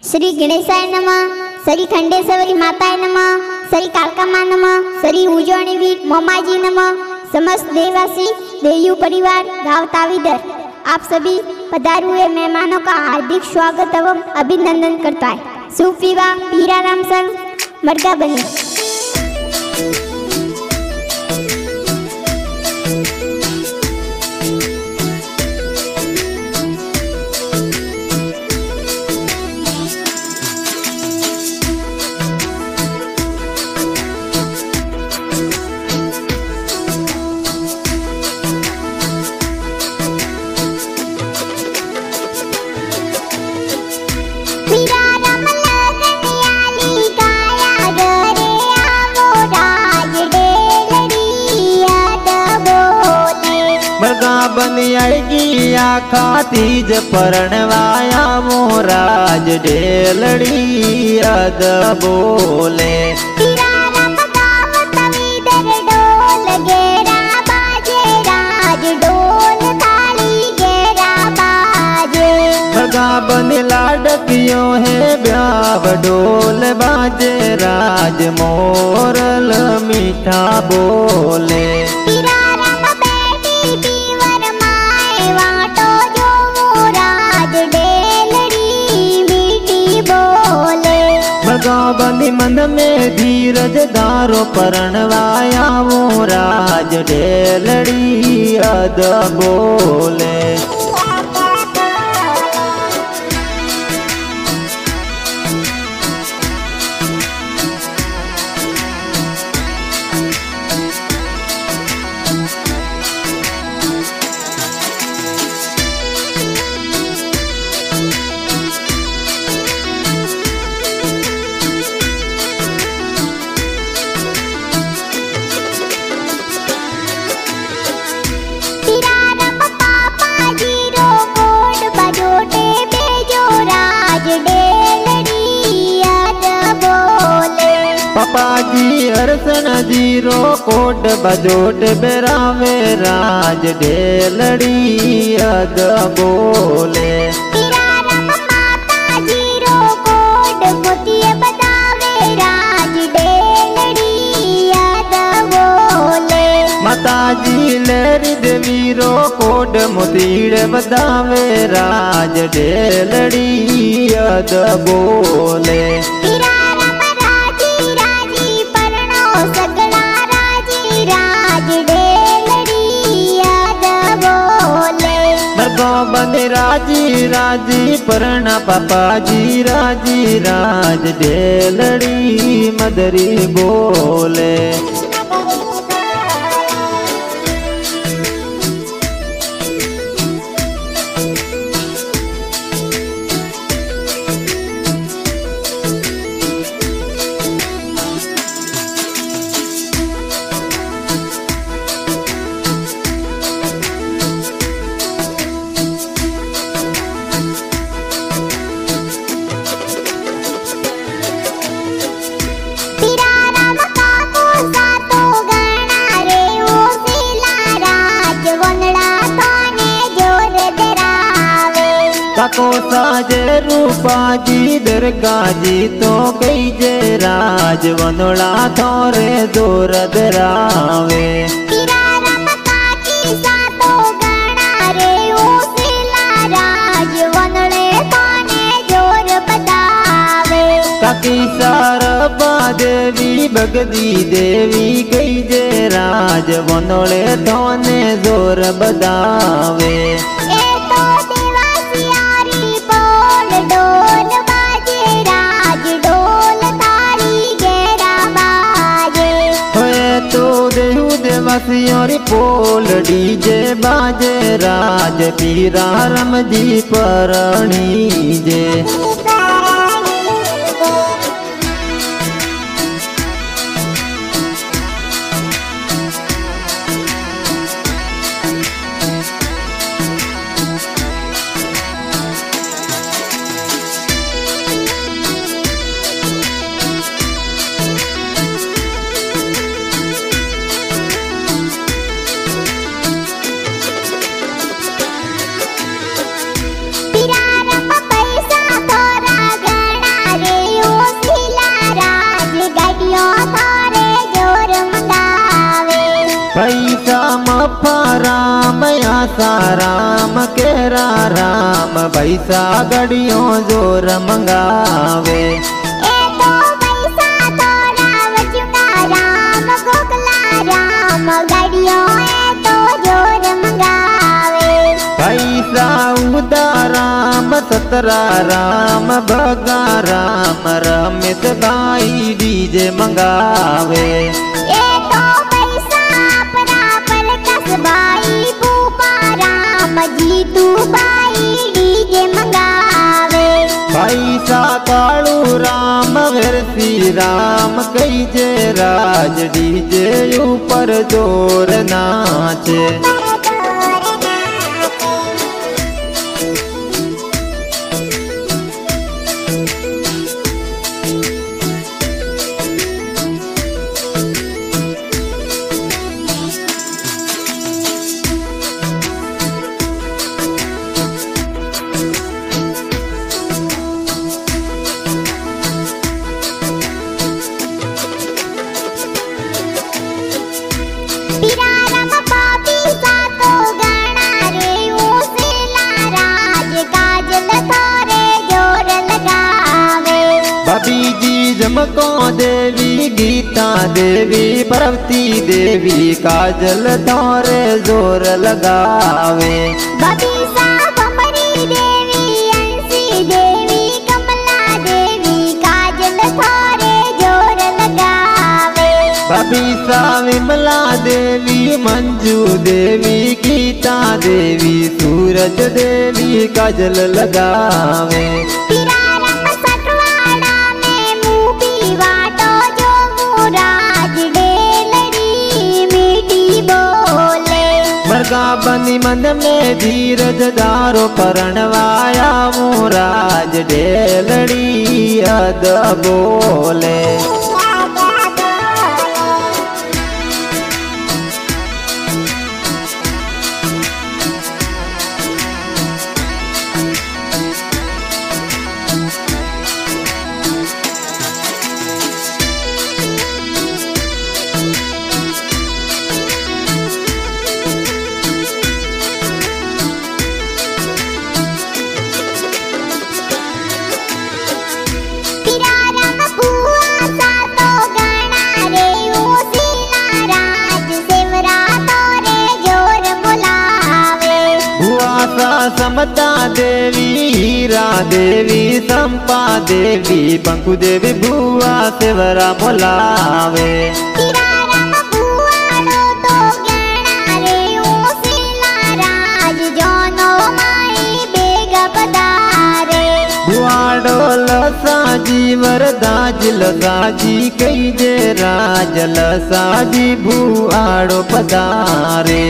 श्री गणेशाय नमः, श्री खंडेश्वरी माताय नमः, श्री कालकामा नमः, श्री उजवणीवीर मोमाजी नमः। समस्त देववासी देयू परिवार गांव तावीदर आप सभी पधारे हुए मेहमानों का हार्दिक स्वागत एवं अभिनंदन करता है। शुभ विवाह पीराराम संघ मरगा बनी। बनी आएगी आखा तीज परणवाया मोराज ढेलड़ी अद बोले। बने लाडकियों है ब्याह डोल बाजे राज मोरल मीठा बोले। बनी मन में धीरज दारो परणवाया वो राज ढेलड़ी अद बोले। पापाजी हरसन जीरो कोट बजोट बेरावे राज ढेलड़ी अद बोले। माताजी लेरी देवीरो कोड मोतीड़ बदावे राज ढेलड़ी अद बोले। बने राजी राजी परना पापाजी राजी राज ढेलड़ी मदरी बोले। को साजे रूपा जी दरगा जी तो कई जे राज वनोड़ा थोरे दूर दरावे। काकी सारबा देवी भगदी देवी कई जे राज वनोड़े थोने जोर बदावे। देवासियों पोल डीजे बाजे राज पीरारम जी परणी जे। पीरारम राम पैसा गड़ियों जोर मंगावे। ए तो पैसा थोड़ा वचुंगा राम गोकला राम गड़ियों ए तो जोर मंगावे। पैसा उदा राम सतरा राम भगा राम रमित भाई डीजे मंगावे। ए तो पैसा अपना पर कसबाई भूपा राम जीतू बाई डीजे मंगावे। पैसा कालू राम वर्षी राम कई जे राज डीजे ऊपर जोर नाचे। जमको देवी गीता देवी प्रवती देवी काजल तोरे जोर लगावे। बबीसा भमरी देवी अंशी देवी कमला देवी काजल तोरे जोर लगावे। बबीसा विमला देवी मंजू देवी गीता देवी सूरज देवी काजल लगावे। मरगा बनी मन में धीरज दारो परणवाया मुराज डेलड़ी अद बोले। समता देवी हीरा देवी संपा देवी पंकु देवी बुआ सेवरा बोलावे। बुआडो लसाजी वरदाजी लसाजी कई जे राज लसाजी बुआडो पधारे।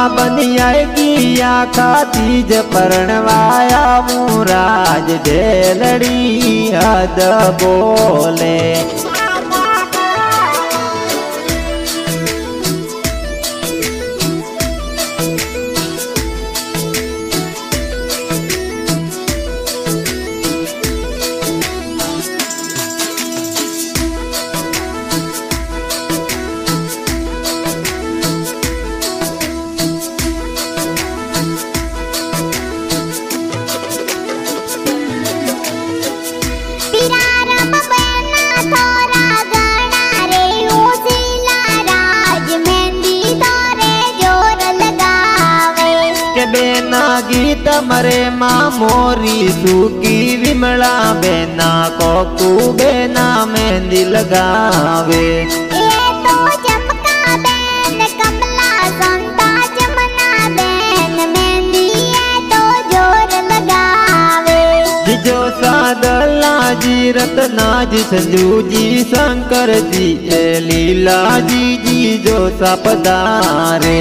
बनियागी आखा तीज परणवाया मुराज डेलड़ी हद बोले। गीत मरे माँ मोरी सूकी विमला बेना कोकू बेना मेहंदी लगावे। ये तो चमका बेन कमला संता जमना बेन मेहंदी ये तो जोर लगावे। जिजो सादला जी रत्ना जी संजू जी शंकर जी ए लीला जी जी जो सा पधारे।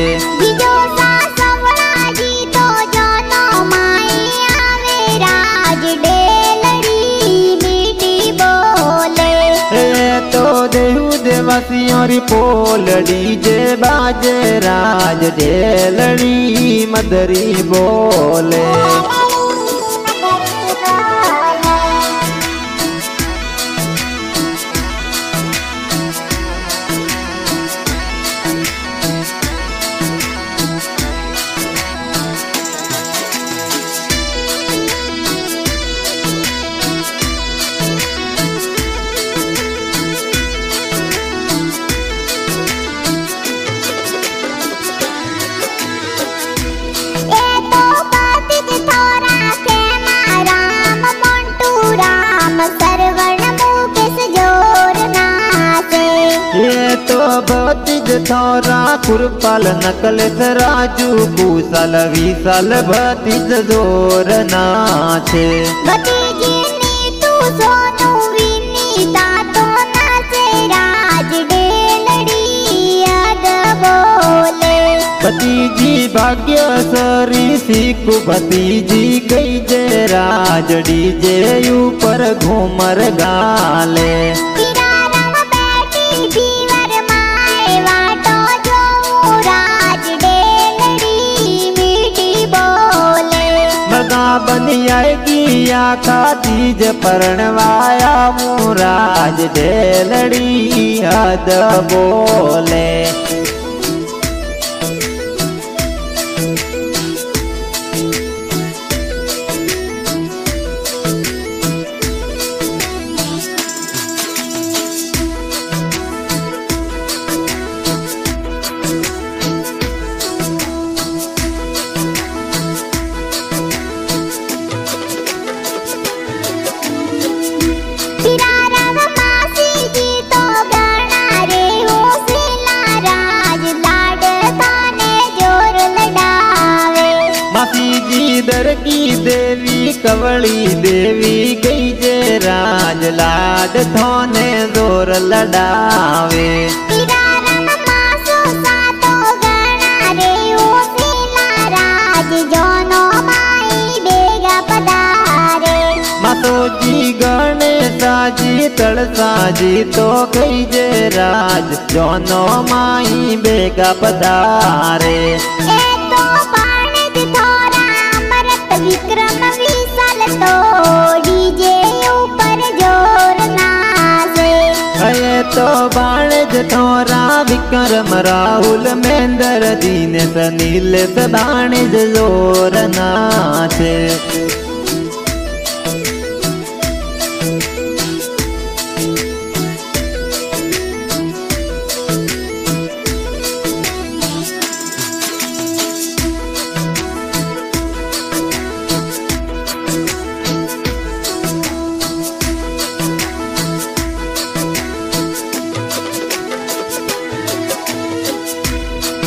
देवसियों पोल डीजे बाजे राज डेलड़ी मदरी बोले। तो भतीज थोरा कुरपाल नकलेश राजू कुशल विशाल भतीज जोर नाचे भतीजी नीतू सोनू विनीता तो नाचे राज डेलड़ी याद बोले भतीजी भाग्यश्री सीखू भतीजी गई जे राज डीजे ऊपर घूमर गाले बनी आएगी आखा तीज परणवाया मुराज डेलड़ी हद बोले दर की देवी कवड़ी देवी गई जे राज लाड थोने जोर लडावे मातो जी गणेशा जी तड़सा जी तो गई जे राज जोनो माई बेगा पधारे विक्रम विशाल तो डीजे ऊपर जोर नाचे अये तो बाणज थोरा विक्रम राहुल मेंदर दीनेश नीलेश बाणज जोर नाचे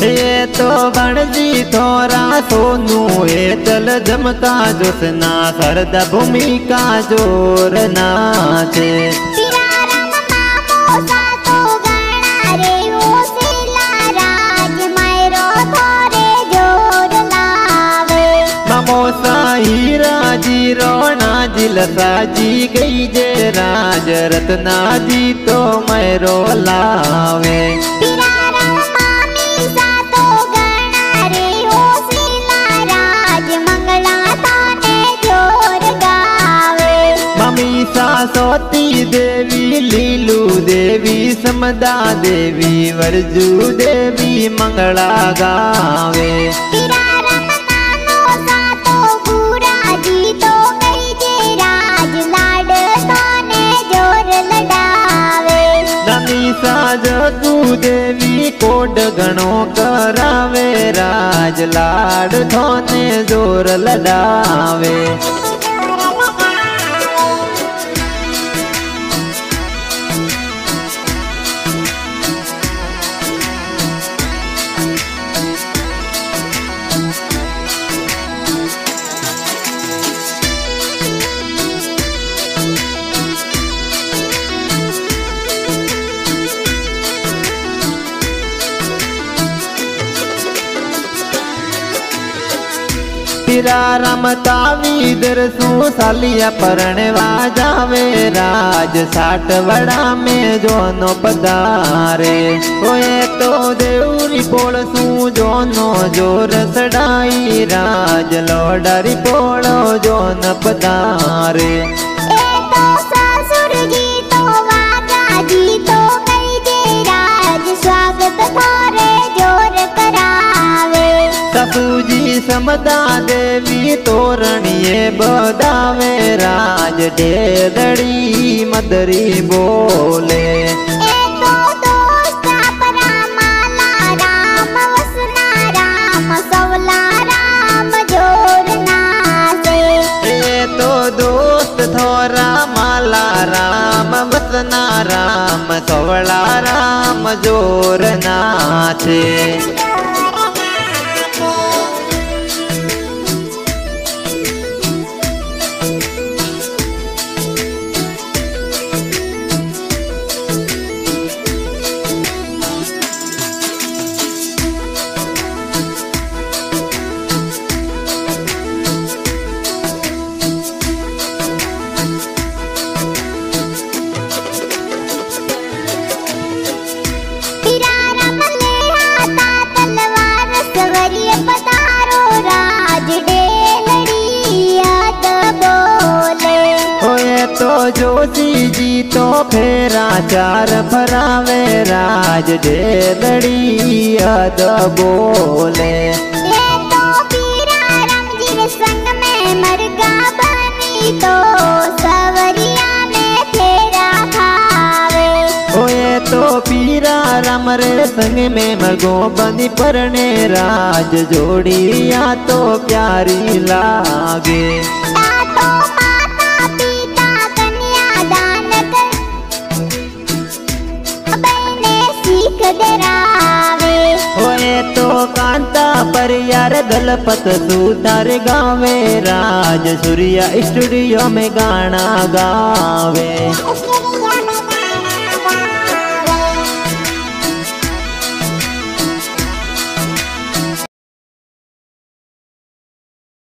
ये तो बणजी थोरा सोनू ए दल जमका जोसना सरद भूमिका जोर नाचे ममोसा हीरा जी रोना जिलसा जी गई जे राज रत्ना जी तो मैरो लावे सोती देवी लीलू देवी समदा देवी वर्जू देवी मंगला गावे जगू देवी कोड गणो करावे राज लाड थोने जोर लडावे तेरा रमता वीदर सू सालिया परणवा जावे राज साठ वड़ा में जोनो पधारे ओए तो देवरी पोल सू जोनो जोर सड़ाई राज लोडरी पोलो जोन पधारे सपूजी समदा देवी तोरणिए बदावे राज डेलड़ी मदरी बोले थोरा माला राम वसना राम सवला राम जोर नाचे। तो जोशी जी तो फेरा चार फरावे राज ढेलड़ी अद बोले। ये तो पीरा रमजीर संग में मरगा बनी तो सवरिया में फेरा खावे। ओ ये तो पीरा रम रे संग में मरगो बनी परने राज जोड़िया तो प्यारी लागे। होए तो कांता पर यार दलपत सूतार गावे राज सूर्या स्टूडियो में गाना गावे।